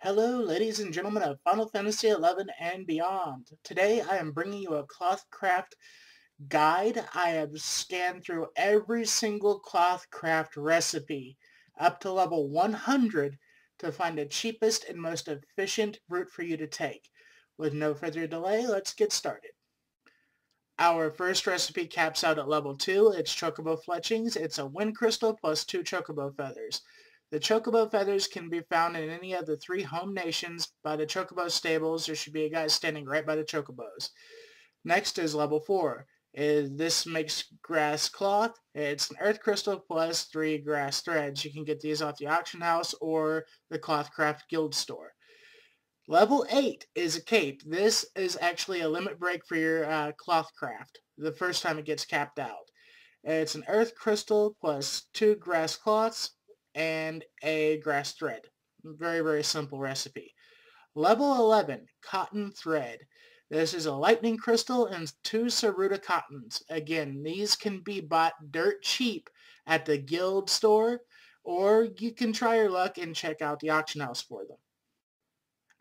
Hello, ladies and gentlemen of Final Fantasy XI and beyond. Today I am bringing you a cloth craft guide. I have scanned through every single cloth craft recipe up to level 100 to find the cheapest and most efficient route for you to take. With no further delay, let's get started. Our first recipe caps out at level 2. It's Chocobo Fletchings. It's a wind crystal plus 2 Chocobo Feathers. The Chocobo Feathers can be found in any of the 3 home nations. By the Chocobo stables, there should be a guy standing right by the Chocobos. Next is level 4. This makes grass cloth. It's an earth crystal plus 3 grass threads. You can get these off the auction house or the Clothcraft Guild store. Level 8 is a cape. This is actually a limit break for your cloth craft, the first time it gets capped out. It's an earth crystal plus 2 grass cloths and a grass thread. Very, very simple recipe. Level 11, cotton thread. This is a lightning crystal and 2 Saruta cottons. Again, these can be bought dirt cheap at the guild store, or you can try your luck and check out the auction house for them.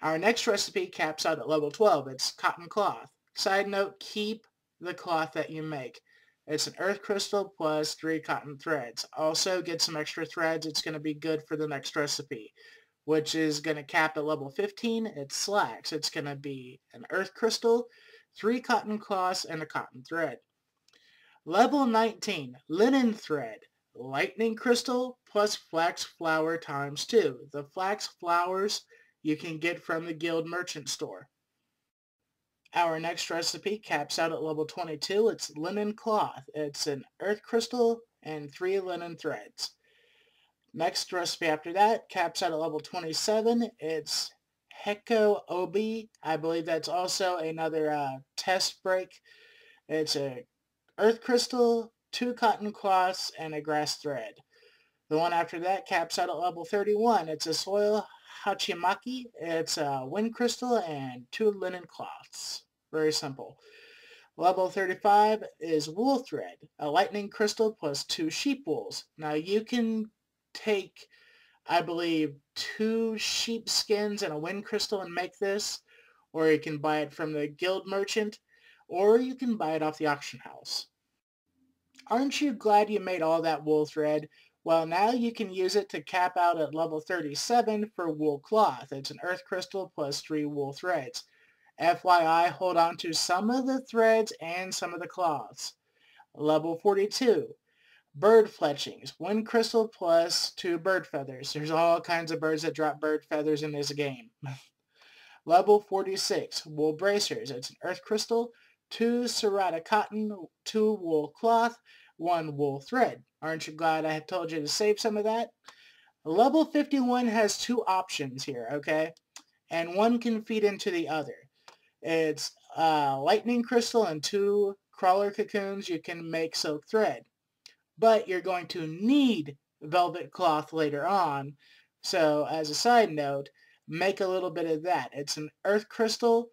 Our next recipe caps out at level 12. It's cotton cloth. Side note, keep the cloth that you make. It's an earth crystal plus 3 cotton threads. Also get some extra threads. It's going to be good for the next recipe, which is going to cap at level 15. It's slacks. It's going to be an earth crystal, 3 cotton cloths, and a cotton thread. Level 19, linen thread. Lightning crystal plus flax flower times 2. The flax flowers you can get from the guild merchant store. Our next recipe caps out at level 22. It's linen cloth. It's an earth crystal and 3 linen threads. Next recipe after that caps out at level 27. It's Heko Obi. I believe that's also another test break. It's a earth crystal, 2 cotton cloths, and a grass thread. The one after that caps out at level 31. It's a soil hachimaki. It's a wind crystal and 2 linen cloths. Very simple. Level 35 is wool thread, a lightning crystal plus 2 sheep wools. Now you can take, I believe, 2 sheep skins and a wind crystal and make this, or you can buy it from the guild merchant, or you can buy it off the auction house. Aren't you glad you made all that wool thread? Well, now you can use it to cap out at level 37 for wool cloth. It's an earth crystal plus 3 wool threads. FYI, hold on to some of the threads and some of the cloths. Level 42, bird fletchings. 1 crystal plus 2 bird feathers. There's all kinds of birds that drop bird feathers in this game. Level 46, wool bracers. It's an earth crystal, 2 Serrata cotton, 2 wool cloth, 1 wool thread. Aren't you glad I had told you to save some of that? Level 51 has 2 options here, okay? And one can feed into the other. It's lightning crystal and 2 crawler cocoons. You can make silk thread. But you're going to need velvet cloth later on. So as a side note, make a little bit of that. It's an earth crystal,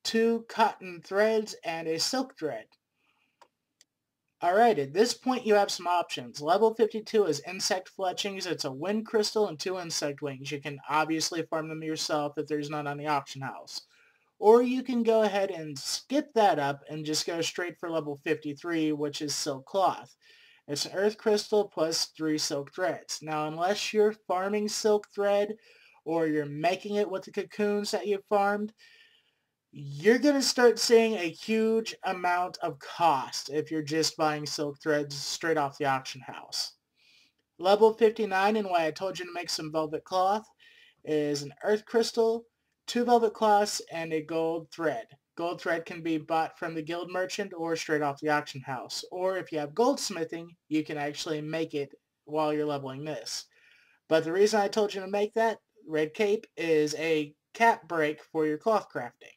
2 cotton threads, and a silk thread. Alright, at this point you have some options. Level 52 is Insect Fletchings. It's a wind crystal and 2 insect wings. You can obviously farm them yourself if there's none on the auction house. Or you can go ahead and skip that up and just go straight for level 53, which is silk cloth. It's an earth crystal plus 3 silk threads. Now, unless you're farming silk thread or you're making it with the cocoons that you farmed, you're going to start seeing a huge amount of cost if you're just buying silk threads straight off the auction house. Level 59, and why I told you to make some velvet cloth, is an earth crystal, 2 velvet cloths, and a gold thread. Gold thread can be bought from the guild merchant or straight off the auction house. Or if you have goldsmithing, you can actually make it while you're leveling this. But the reason I told you to make that red cape is a cap break for your cloth crafting.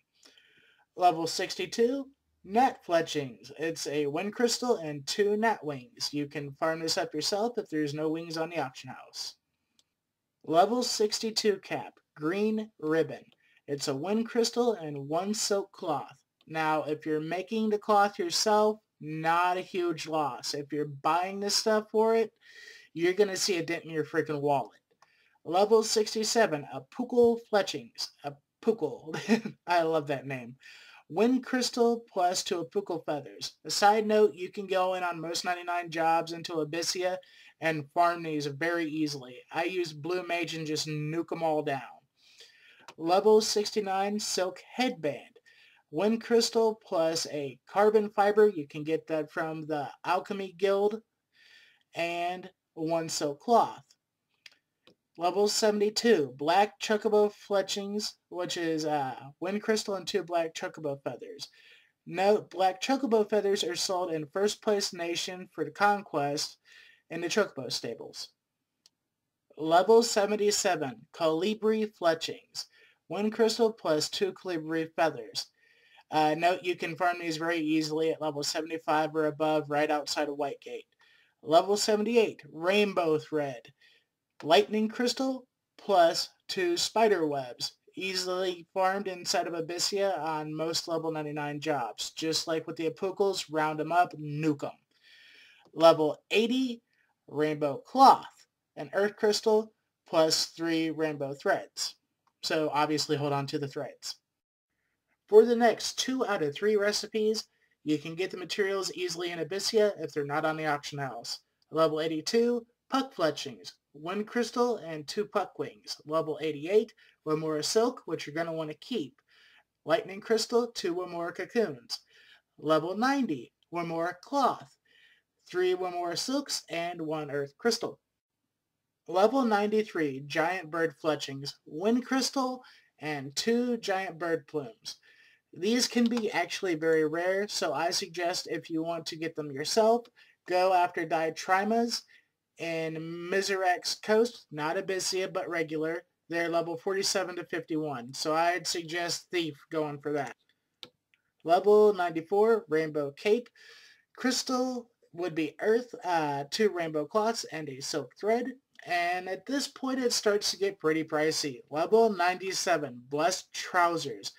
Level 62, gnat fletchings. It's a wind crystal and 2 gnat wings. You can farm this up yourself if there's no wings on the auction house. Level 62 cap, green ribbon. It's a wind crystal and 1 silk cloth. Now, if you're making the cloth yourself, not a huge loss. If you're buying this stuff for it, you're going to see a dent in your freaking wallet. Level 67, a Puk Fletchings. A Puk. I love that name. Wind Crystal plus 2 Puk Feathers. A side note, you can go in on most 99 jobs into abyssea and farm these very easily. I use Blue Mage and just nuke them all down. Level 69, Silk Headband. Wind Crystal plus a carbon fiber. You can get that from the Alchemy Guild. And 1 silk cloth. Level 72, Black Chocobo Fletchings, which is Wind Crystal and 2 Black Chocobo Feathers. Note, Black Chocobo Feathers are sold in First Place Nation for the Conquest in the Chocobo stables. Level 77, Colibri Fletchings. Wind Crystal plus 2 Colibri Feathers. Note, you can farm these very easily at level 75 or above right outside of whitegate. Level 78, Rainbow Thread. Lightning Crystal plus 2 spider webs. Easily farmed inside of abyssea on most level 99 jobs. Just like with the Apukals, round them up, nuke them. Level 80, Rainbow Cloth. An Earth Crystal plus 3 rainbow threads. So obviously hold on to the threads. For the next 2 out of 3 recipes, you can get the materials easily in abyssea if they're not on the auction house. Level 82, Puk Fletchings. 1 crystal and 2 Puk Wings. Level 88, Wimora Silk, which you're going to want to keep. Lightning Crystal, 2 Wimora Cocoons. Level 90, Wimora Cloth. 3 Wimora Silks and 1 Earth Crystal. Level 93, Giant Bird Fletchings. 1 Crystal and 2 Giant Bird Plumes. These can be actually very rare, so I suggest if you want to get them yourself, go after Diatrimas in Miserex Coast, not abyssea but regular. They're level 47 to 51, so I'd suggest Thief going for that. Level 94, Rainbow Cape. Crystal would be Earth, 2 rainbow cloths and a silk thread. And at this point it starts to get pretty pricey. Level 97, Blessed Trousers.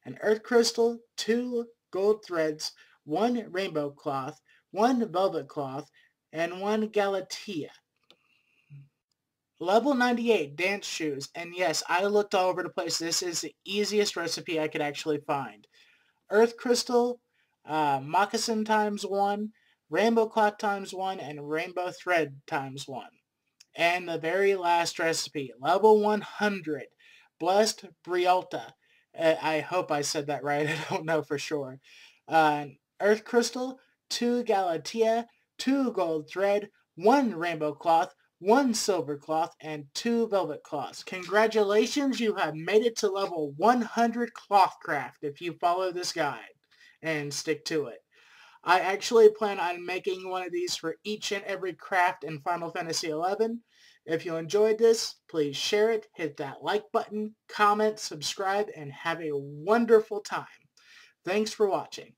An Earth Crystal, 2 gold threads, 1 rainbow cloth, 1 velvet cloth, and 1 galatea. Level 98, Dance Shoes. And yes, I looked all over the place. This is the easiest recipe I could actually find. Earth Crystal, Moccasin times 1, Rainbow Cloth times 1, and Rainbow Thread times 1. And the very last recipe, level 100, Blessed Brialta. I hope I said that right. I don't know for sure. Earth Crystal, 2 galatea, 2 gold thread, 1 rainbow cloth, 1 silver cloth, and 2 velvet cloths. Congratulations, you have made it to level 100 Clothcraft if you follow this guide and stick to it. I actually plan on making one of these for each and every craft in Final Fantasy XI. If you enjoyed this, please share it, hit that like button, comment, subscribe, and have a wonderful time. Thanks for watching.